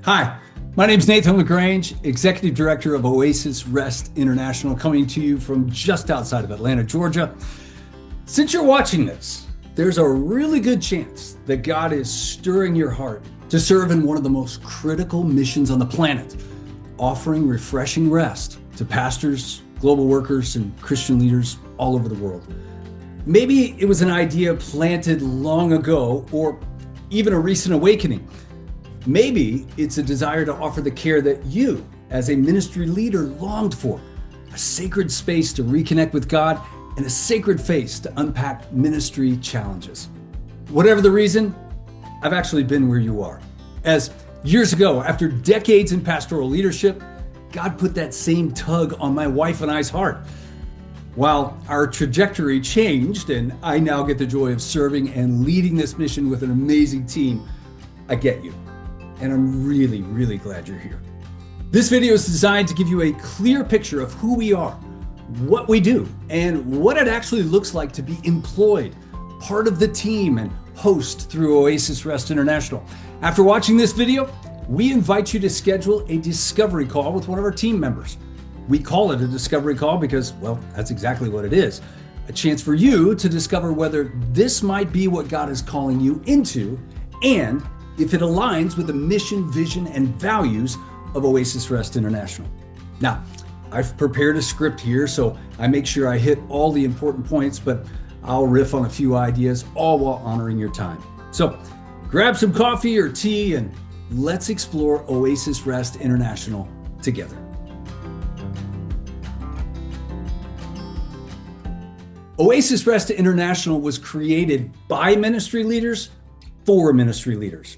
Hi, my name is Nathan LaGrange, Executive Director of Oasis R.E.S.T International, coming to you from just outside of Atlanta, Georgia. Since you're watching this, there's a really good chance that God is stirring your heart to serve in one of the most critical missions on the planet, offering refreshing rest to pastors, global workers, and Christian leaders all over the world. Maybe it was an idea planted long ago, or even a recent awakening. Maybe it's a desire to offer the care that you, as a ministry leader, longed for, a sacred space to reconnect with God and a sacred face to unpack ministry challenges. Whatever the reason, I've actually been where you are. As years ago, after decades in pastoral leadership, God put that same tug on my wife and I's heart. While our trajectory changed and I now get the joy of serving and leading this mission with an amazing team, I get you. And I'm really, really glad you're here. This video is designed to give you a clear picture of who we are, what we do, and what it actually looks like to be employed, part of the team, and host through Oasis R.E.S.T International. After watching this video, we invite you to schedule a discovery call with one of our team members. We call it a discovery call because, well, that's exactly what it is. A chance for you to discover whether this might be what God is calling you into, and if it aligns with the mission, vision, and values of Oasis R.E.S.T International. Now, I've prepared a script here, so I make sure I hit all the important points, but I'll riff on a few ideas, all while honoring your time. So grab some coffee or tea and let's explore Oasis R.E.S.T International together. Oasis R.E.S.T International was created by ministry leaders for ministry leaders.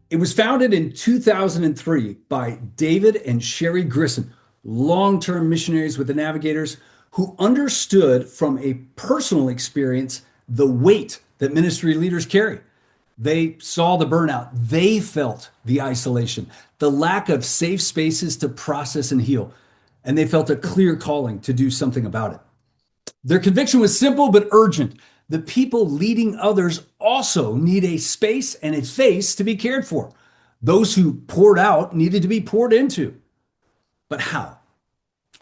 It was founded in 2003 by David and Sherry Grissom, long-term missionaries with the Navigators, who understood from a personal experience the weight that ministry leaders carry. They saw the burnout. They felt the isolation, the lack of safe spaces to process and heal, and they felt a clear calling to do something about it. Their conviction was simple but urgent. The people leading others also need a space and a face to be cared for. Those who poured out needed to be poured into. But how?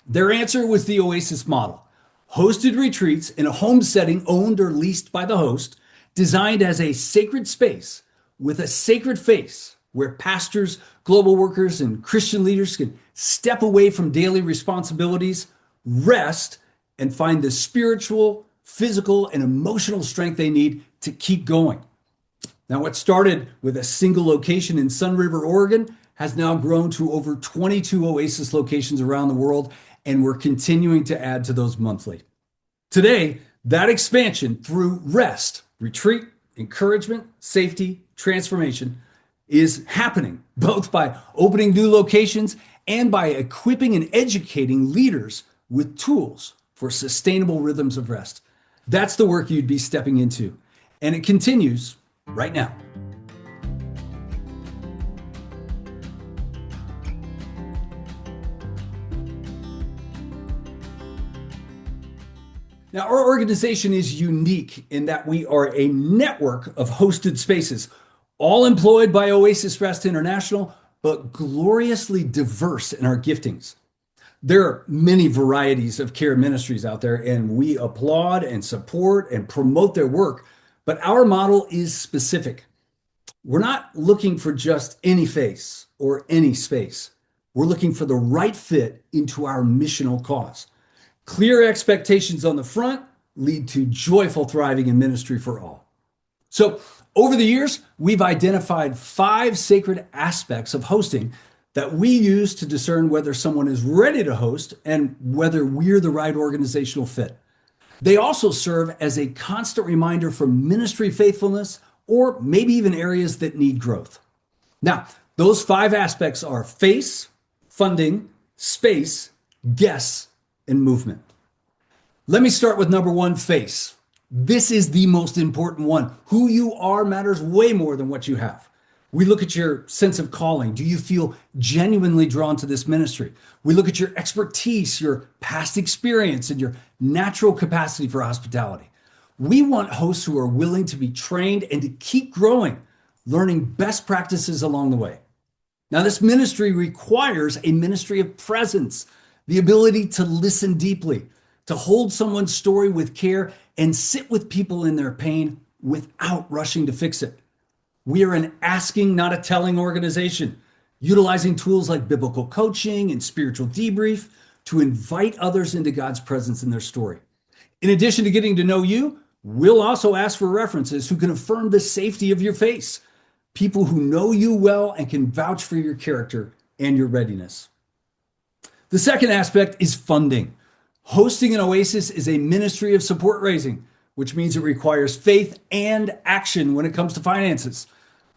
Their answer was the Oasis model. Hosted retreats in a home setting owned or leased by the host, designed as a sacred space with a sacred face where pastors, global workers, and Christian leaders can step away from daily responsibilities, rest, and find the spiritual, physical, and emotional strength they need to keep going. Now, what started with a single location in Sun River, Oregon, has now grown to over 22 Oasis locations around the world, and we're continuing to add to those monthly. Today, that expansion through rest, retreat, encouragement, safety, transformation is happening, both by opening new locations and by equipping and educating leaders with tools for sustainable rhythms of rest. That's the work you'd be stepping into, and it continues right now. Now, our organization is unique in that we are a network of hosted spaces, all employed by Oasis R.E.S.T International, but gloriously diverse in our giftings. There are many varieties of care ministries out there, and we applaud and support and promote their work, but our model is specific. We're not looking for just any face or any space. We're looking for the right fit into our missional cause. Clear expectations on the front lead to joyful thriving in ministry for all. So over the years, we've identified 5 sacred aspects of hosting that we use to discern whether someone is ready to host and whether we're the right organizational fit. They also serve as a constant reminder for ministry faithfulness or maybe even areas that need growth. Now, those 5 aspects are face, funding, space, guests, and movement. Let me start with number 1, face. This is the most important one. Who you are matters way more than what you have. We look at your sense of calling. Do you feel genuinely drawn to this ministry? We look at your expertise, your past experience, and your natural capacity for hospitality. We want hosts who are willing to be trained and to keep growing, learning best practices along the way. Now, this ministry requires a ministry of presence, the ability to listen deeply, to hold someone's story with care, and sit with people in their pain without rushing to fix it. We are an asking, not a telling organization, utilizing tools like biblical coaching and spiritual debrief to invite others into God's presence in their story. In addition to getting to know you, we'll also ask for references who can affirm the safety of your faith, people who know you well and can vouch for your character and your readiness. The second aspect is funding. Hosting an Oasis is a ministry of support raising, which means it requires faith and action when it comes to finances.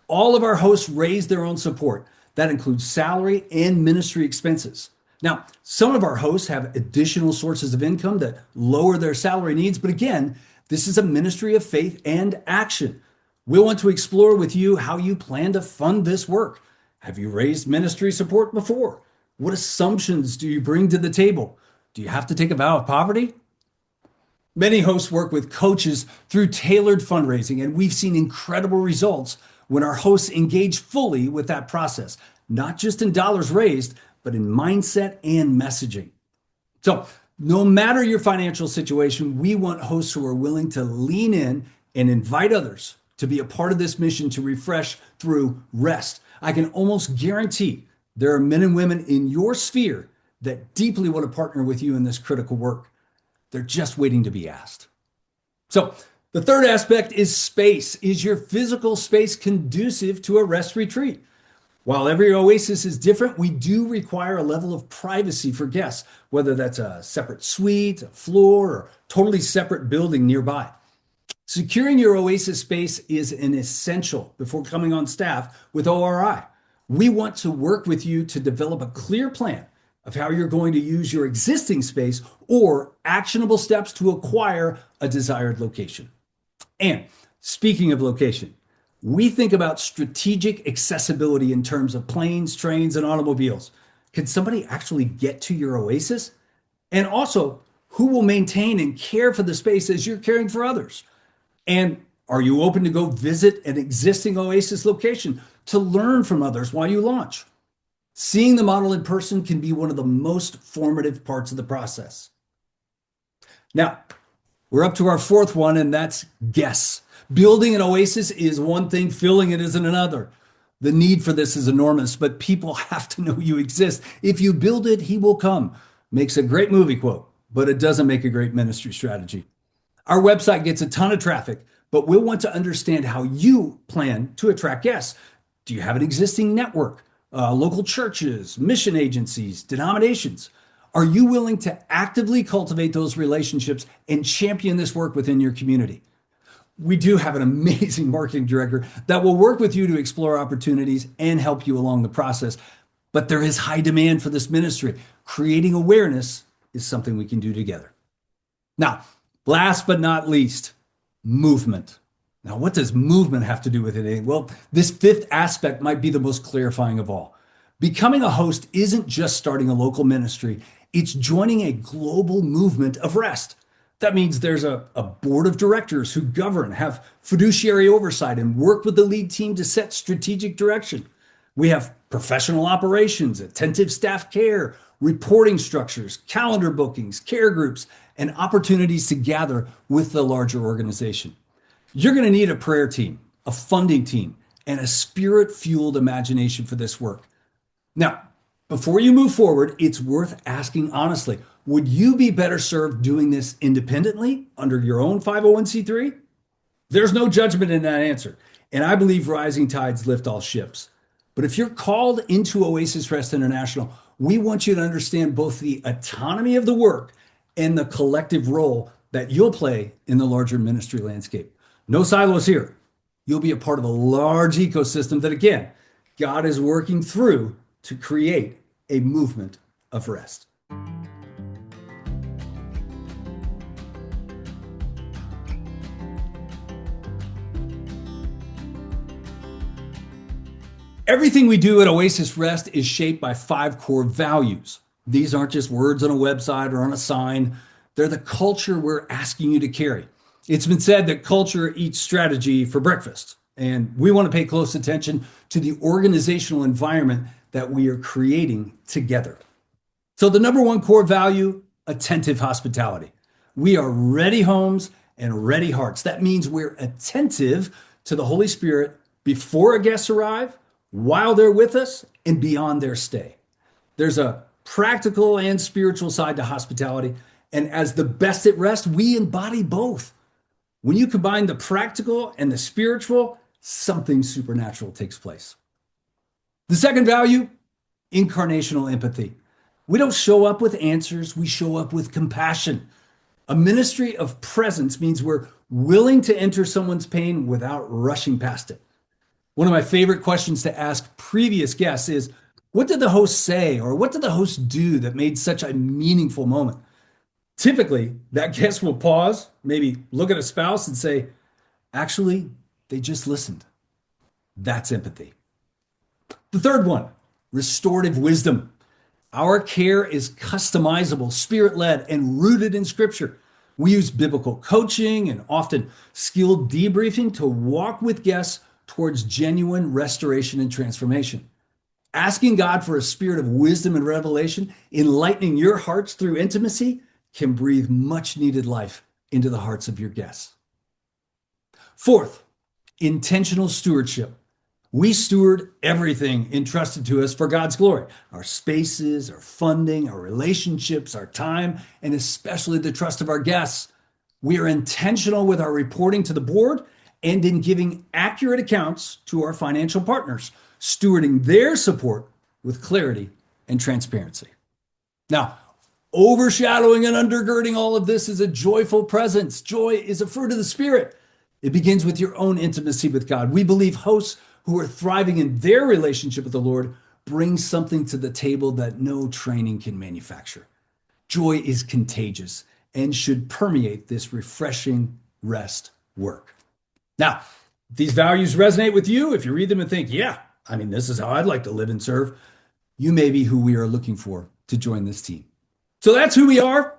All of our hosts raise their own support. That includes salary and ministry expenses. Now, some of our hosts have additional sources of income that lower their salary needs, but again, this is a ministry of faith and action. We'll want to explore with you how you plan to fund this work. Have you raised ministry support before? What assumptions do you bring to the table? Do you have to take a vow of poverty? Many hosts work with coaches through tailored fundraising, and we've seen incredible results when our hosts engage fully with that process, not just in dollars raised, but in mindset and messaging. So, no matter your financial situation, we want hosts who are willing to lean in and invite others to be a part of this mission to refresh through rest. I can almost guarantee there are men and women in your sphere that deeply want to partner with you in this critical work. They're just waiting to be asked. So, the third aspect is space. Is your physical space conducive to a rest retreat? While every Oasis is different, we do require a level of privacy for guests, whether that's a separate suite, a floor, or totally separate building nearby. Securing your Oasis space is an essential before coming on staff with ORI. We want to work with you to develop a clear plan of how you're going to use your existing space or actionable steps to acquire a desired location. And speaking of location, we think about strategic accessibility in terms of planes, trains, and automobiles. Can somebody actually get to your Oasis? And also, who will maintain and care for the space as you're caring for others? And are you open to go visit an existing Oasis location to learn from others while you launch? Seeing the model in person can be one of the most formative parts of the process. Now, we're up to our fourth one, and that's guests. Building an Oasis is one thing, filling it isn't another. The need for this is enormous, but people have to know you exist. If you build it, he will come. Makes a great movie quote, but it doesn't make a great ministry strategy. Our website gets a ton of traffic, but we'll want to understand how you plan to attract guests. Do you have an existing network? Local churches, mission agencies, denominations? Are you willing to actively cultivate those relationships and champion this work within your community? We do have an amazing marketing director that will work with you to explore opportunities and help you along the process. But there is high demand for this ministry. Creating awareness is something we can do together. Now, last but not least, movement. Now, what does movement have to do with it? Well, this fifth aspect might be the most clarifying of all. Becoming a host isn't just starting a local ministry, it's joining a global movement of rest. That means there's a board of directors who govern, have fiduciary oversight, and work with the lead team to set strategic direction. We have professional operations, attentive staff care, reporting structures, calendar bookings, care groups, and opportunities to gather with the larger organization. You're going to need a prayer team, a funding team, and a spirit-fueled imagination for this work. Now, before you move forward, it's worth asking honestly, would you be better served doing this independently under your own 501c3? There's no judgment in that answer, and I believe rising tides lift all ships. But if you're called into Oasis Rest International, we want you to understand both the autonomy of the work and the collective role that you'll play in the larger ministry landscape. No silos here. You'll be a part of a large ecosystem that, again, God is working through to create a movement of rest. Everything we do at Oasis Rest is shaped by 5 core values. These aren't just words on a website or on a sign. They're the culture we're asking you to carry. It's been said that culture eats strategy for breakfast, and we want to pay close attention to the organizational environment that we are creating together. So, the number one core value, attentive hospitality. We are ready homes and ready hearts. That means we're attentive to the Holy Spirit before our guests arrive, while they're with us, and beyond their stay. There's a practical and spiritual side to hospitality. And as the best at rest, we embody both. When you combine the practical and the spiritual, something supernatural takes place. The second value, incarnational empathy. We don't show up with answers, we show up with compassion. A ministry of presence means we're willing to enter someone's pain without rushing past it. One of my favorite questions to ask previous guests is, what did the host say or what did the host do that made such a meaningful moment? Typically, that guest will pause, maybe look at a spouse and say, actually, they just listened. That's empathy. The third one, restorative wisdom. Our care is customizable, spirit-led, and rooted in Scripture. We use biblical coaching and often skilled debriefing to walk with guests towards genuine restoration and transformation. Asking God for a spirit of wisdom and revelation, enlightening your hearts through intimacy, can breathe much needed life into the hearts of your guests. Fourth, intentional stewardship. We steward everything entrusted to us for God's glory. Our spaces, our funding, our relationships, our time, and especially the trust of our guests. We are intentional with our reporting to the board and in giving accurate accounts to our financial partners, stewarding their support with clarity and transparency. Now, overshadowing and undergirding all of this is a joyful presence. Joy is a fruit of the Spirit. It begins with your own intimacy with God. We believe hosts who are thriving in their relationship with the Lord bring something to the table that no training can manufacture. Joy is contagious and should permeate this refreshing rest work. Now, if these values resonate with you, if you read them and think, yeah, this is how I'd like to live and serve, you may be who we are looking for to join this team. So that's who we are.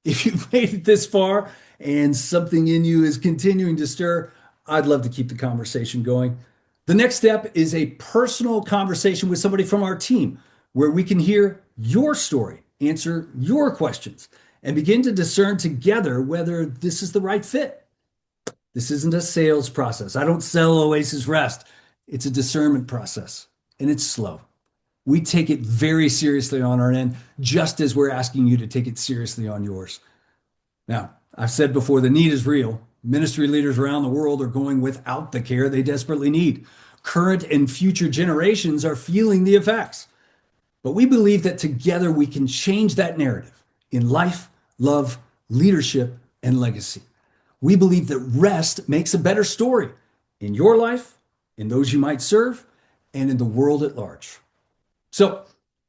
If you've made it this far and something in you is continuing to stir, I'd love to keep the conversation going. The next step is a personal conversation with somebody from our team where we can hear your story, answer your questions, and begin to discern together whether this is the right fit. This isn't a sales process. I don't sell Oasis Rest. It's a discernment process, and it's slow. We take it very seriously on our end, just as we're asking you to take it seriously on yours. Now, I've said before, the need is real. Ministry leaders around the world are going without the care they desperately need. Current and future generations are feeling the effects. But we believe that together we can change that narrative in life, love, leadership, and legacy. We believe that rest makes a better story in your life, in those you might serve, and in the world at large. So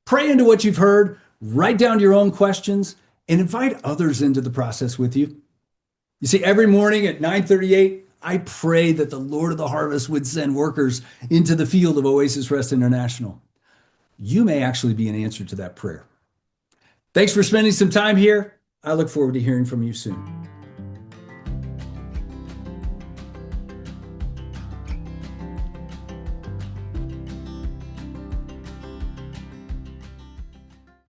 pray into what you've heard, write down your own questions, and invite others into the process with you. You see, every morning at 9:38, I pray that the Lord of the harvest would send workers into the field of Oasis Rest International. You may actually be an answer to that prayer. Thanks for spending some time here. I look forward to hearing from you soon.